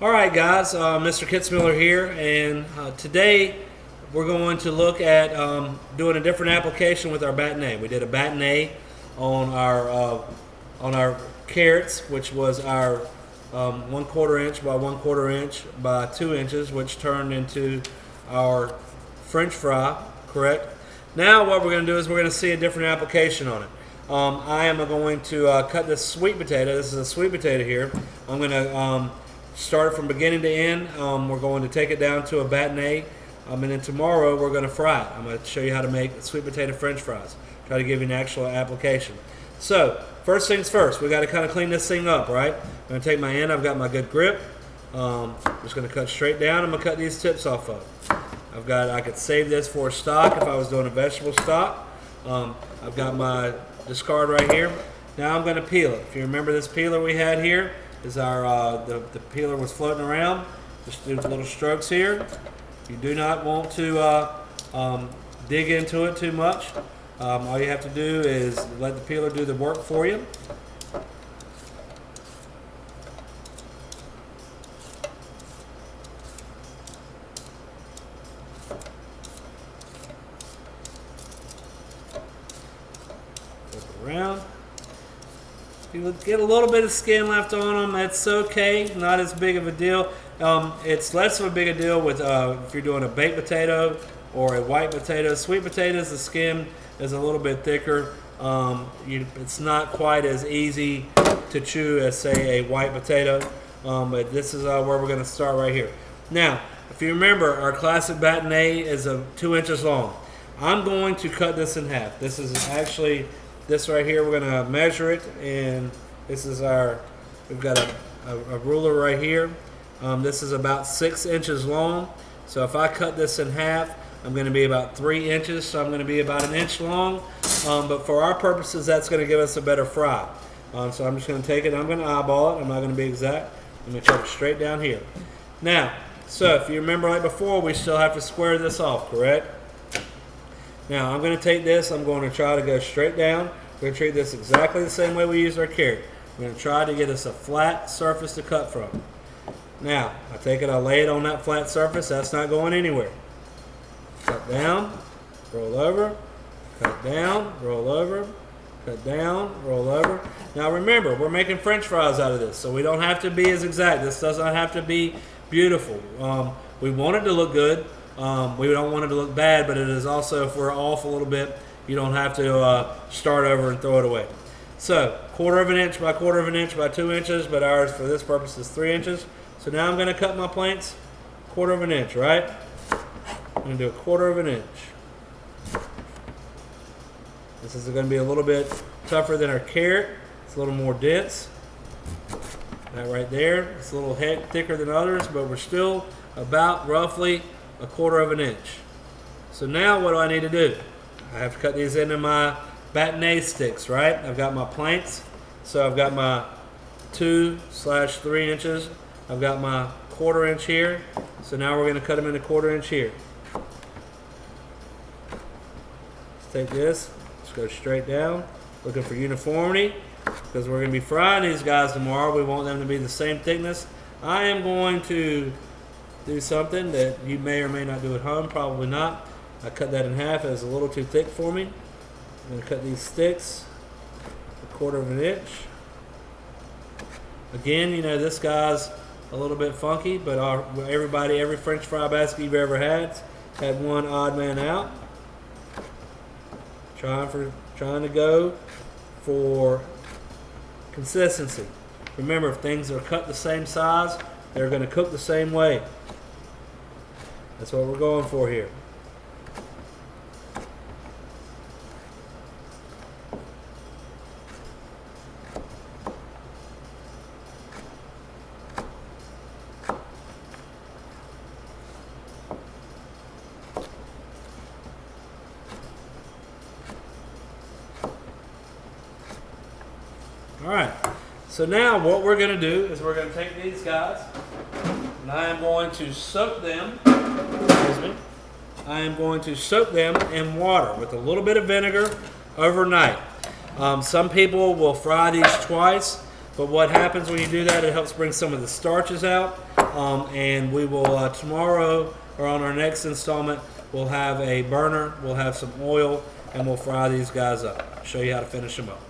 All right, guys, Mr. Kitzmiller here, and today we're going to look at doing a different application with our Batonet. We did a Batonet on our carrots, which was our 1/4 inch by 1/4 inch by 2 inches, which turned into our French fry. Correct. Now, what we're going to do is we're going to see a different application on it. I am going to cut this sweet potato. This is a sweet potato here. I'm going to start from beginning to end. We're going to take it down to a Batonet, and then tomorrow we're going to fry it. I'm going to show you how to make sweet potato French fries. Try to give you an actual application. So, first things first, we got to kind of clean this thing up, right? I'm going to take my end. I've got my good grip. I'm just going to cut straight down. I'm going to cut these tips off of. I could save this for a stock if I was doing a vegetable stock. I've got my discard right here. Now I'm going to peel it. If you remember this peeler we had here, is our the peeler was floating around. Just do little strokes here. You do not want to dig into it too much. All you have to do is let the peeler do the work for you. Flip it around. If you get a little bit of skin left on them, that's okay. Not as big of a deal. It's less of a big a deal with if you're doing a baked potato or a white potato. Sweet potatoes, the skin is a little bit thicker. It's not quite as easy to chew as, say, a white potato. But this is where we're going to start right here. Now, if you remember, our classic Batonet is 2 inches long. I'm going to cut this in half. This is actually this right here. We're going to measure it, and this is we've got a ruler right here. This is about 6 inches long. So if I cut this in half, I'm going to be about 3 inches. So I'm going to be about 1 inch long. But for our purposes, that's going to give us a better fry. So I'm just going to take it. I'm going to eyeball it. I'm not going to be exact. I'm going to cut it straight down here. Now, so if you remember like before, we still have to square this off, correct? Now, I'm going to take this. I'm going to try to go straight down. We're going to treat this exactly the same way we used our carrot. We're going to try to get us a flat surface to cut from. Now, I take it, I lay it on that flat surface. That's not going anywhere. Cut down, roll over, cut down, roll over, cut down, roll over. Now remember, we're making French fries out of this, so we don't have to be as exact. This does not have to be beautiful. We want it to look good. We don't want it to look bad, but it is also, if we're off a little bit, you don't have to start over and throw it away. So, 1/4 inch by 1/4 inch by 2 inches, but ours for this purpose is 3 inches. So now I'm going to cut my planks 1/4 inch, right? I'm going to do 1/4 inch. This is going to be a little bit tougher than our carrot. It's a little more dense. That right there, it's a little thicker than others, but we're still about roughly 1/4 inch. So now what do I need to do? I have to cut these into my Batonet sticks, right? I've got my planks. So I've got my 2/3 inches. I've got my 1/4 inch here. So now we're going to cut them into 1/4 inch here. Let's take this. Let's go straight down. Looking for uniformity because we're going to be frying these guys tomorrow. We want them to be the same thickness. I am going to do something that you may or may not do at home. Probably not. I cut that in half. It's a little too thick for me. I'm going to cut these sticks 1/4 inch. Again, you know, this guy's a little bit funky, but every French fry basket you've ever had one odd man out. Trying to go for consistency. Remember, if things are cut the same size, they're going to cook the same way. That's what we're going for here. All right, so now what we're going to do is we're going to take these guys, and I am going to soak them, I am going to soak them in water with a little bit of vinegar overnight. Some people will fry these twice, but what happens when you do that, it helps bring some of the starches out. And we will tomorrow or on our next installment, we'll have a burner, we'll have some oil, and we'll fry these guys up. Show you how to finish them up.